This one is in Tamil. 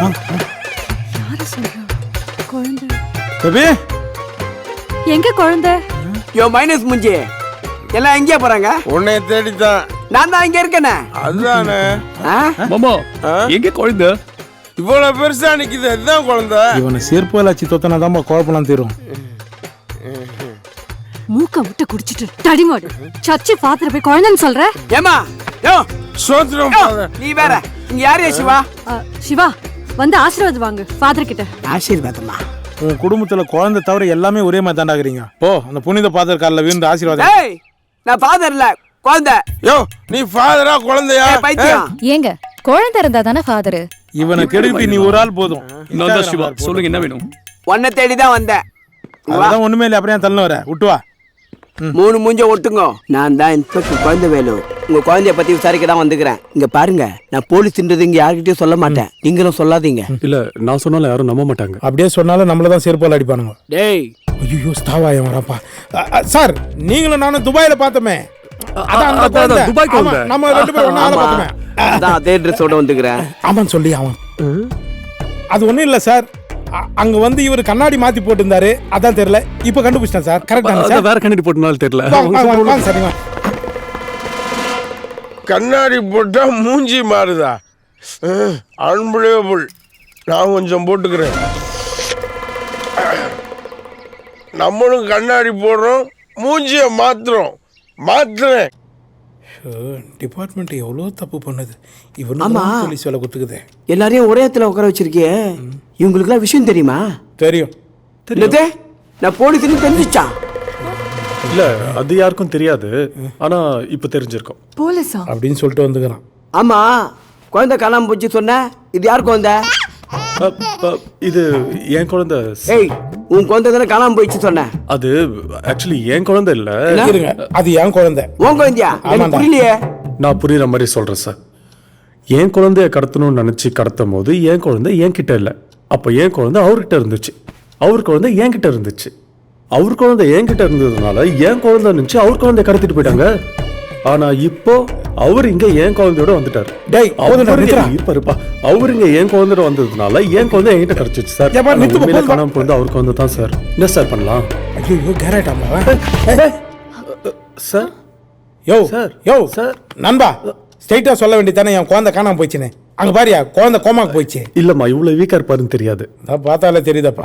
யாரு சொல்றா? குழந்தை பேபி எங்க குழந்தை? யோ மைனஸ் முஞ்சி எல்லாம் எங்கேயா போறாங்க? உன்னை தேடித்தான். நான் தான் இங்க இருக்கேனே. அதுதானே. மாமா எங்க குழந்தை? இவ்வளவு பெருசா நிக்குது, அதுதான் குழந்தை. இவனை செருப்பு வச்சு தொத்தனாதாம்மா குழப்பம்லாம் தீரும். மூக்க விட்டு குடிச்சிட்டு தடிமாடு சச்சி பாத்திர போய் குழந்தைன்னு சொல்ற? ஏமா யோ சோத்திரம் நீ வேற இங்க யாரு சிவா? சிவா வந்து ஆசீர்வாதம் வாங்கு ஃபாதர் கிட்ட. ஆசீர்வாதமா? உன் குடும்பத்துல குழந்தை தவிர எல்லாமே ஒரே மாதிரி தாண்டாக்குறீங்க. போ அந்த புனித பாதர் காலில் விழுந்து ஆசீர்வாதம். ஏய் நான் ஃபாதர் இல்ல குழந்தை. யோ நீ ஃபாதரா குழந்தையா? பைத்தியம். ஏங்க குழந்தை இருந்தா தானே ஃபாதர். இவனை கெடுப்பி நீ ஒரு ஆள் போதும். நான் தான் சிவா, சொல்லுங்க என்ன வேணும்? உன்னை தேடி தான் வந்தேன். அதான் ஒண்ணுமே இல்லை, அப்படியே தள்ள வர விட்டு வா. 3 மூஞ்ச ஒட்டுங்க. நான் தான் இன்ஸ்பெக்டர் குழந்தை வேலு. உங்க குழந்தைய பத்தி விசாரிக்க தான் வந்துக்கிறேன். இங்க பாருங்க, நான் போலீஸ்ன்றது இங்க யார்கிட்டயும் சொல்ல மாட்டேன். நீங்களும் சொல்லாதீங்க. இல்ல நான் சொன்னாலும் யாரும் நம்ப மாட்டாங்க. அப்படியே சொன்னாலும் நம்மள தான் செருப்பால் அடிப்பானுங்க. டேய் ஐயோ ஸ்தாவாயம் வரப்பா. சார் நீங்களும் நானும் துபாயில பார்த்தோமே. துபாய் குழந்தை. நம்ம 2 பேரும் ஒண்ணா பார்த்தோமே. அதான் அதே ட்ரெஸ்ஸோட வந்துக்கிறேன். ஆமான்னு சொல்லி அவன் அது ஒண்ணும் இல்ல சார். அங்க வந்து இவர் கண்ணாடி மாத்தி போட்டுருந்தாரு, அதான் தெரியல. இப்ப கண்டுபிடிச்சேன் சார். கரெக்டா சார்? வேற கண்ணாடி போட்டனால தெரியல. சரிங்க. கண்ணாடி போட்டா மூஞ்சி மாறுதா? அன்பிலியபிள். நான் கொஞ்சம் போட்டுக்கிறேன். நம்மளும் கண்ணாடி போடுறோம், மூஞ்சிய மாத்துறேன். டிபார்ட்மெண்ட் எவ்வளோ தப்பு பண்ணுது. இவனு ஆமா. போலீஸ் வேலை கொடுத்துக்குது. எல்லாரையும் ஒரே இடத்துல உட்கார வச்சிருக்கியே, இவங்களுக்குலாம் விஷயம் தெரியுமா? தெரியும். என்னது? நான் போலீஸ்னு தெரிஞ்சிச்சான்? இல்ல அது யாருக்கும் தெரியாது, ஆனா இப்ப தெரிஞ்சிருக்கும். போலீஸா? அப்படின்னு சொல்லிட்டு வந்துக்கிறான். ஆமா, குழந்தை காணாம போச்சு சொன்ன. இது யார் குழந்தை? இது என் குழந்தை. ஏய், உன் குழந்தை தானே காணாம போயிடுச்சு சொன்ன. அது ஆக்சுவலி என் குழந்தை இல்ல. இருங்க, அது என் குழந்தை. உன் குழந்தையா? எனக்கு புரியலையே. நான் புரியுற மாதிரி சொல்றேன் சார். என் குழந்தைய கடத்தணும்னு நினைச்சு கடத்தும் போது என் குழந்தை என்கிட்ட இல்ல. அப்ப என் குழந்தை அவர்கிட்ட இருந்துச்சு. அவர் குழந்தை என்கிட்ட இருந்துச்சு. அவர் குழந்தை என்கிட்ட இருந்ததுனால என் குழந்தை நினைச்சு அவர் குழந்தைய கடத்திட்டு போயிட்டாங்க. ஆனா இப்போ அவர் இங்க என் குழந்தையோட வந்துட்டாரு. அவர் இங்க என் குழந்தையோட வந்ததுனால என் குழந்தை என்கிட்ட கிடைச்சிச்சு சார். காணாம போனது அவர் குழந்தை தான் சார். என்ன சார் பண்ணலாம்? ஐயோ கேரட்டாமா சார். சார் நண்பா, ஸ்ட்ரைட்டா சொல்ல வேண்டியதானே என் குழந்தை காணாம போயிடுச்சுன்னு. அங்க பாரியா, குழந்தை கோமாக்கு போயிடுச்சு. இல்லம்மா, இவ்வளவு வீக்கா இருப்பாருன்னு தெரியாது. பார்த்தாலே தெரியுதப்பா.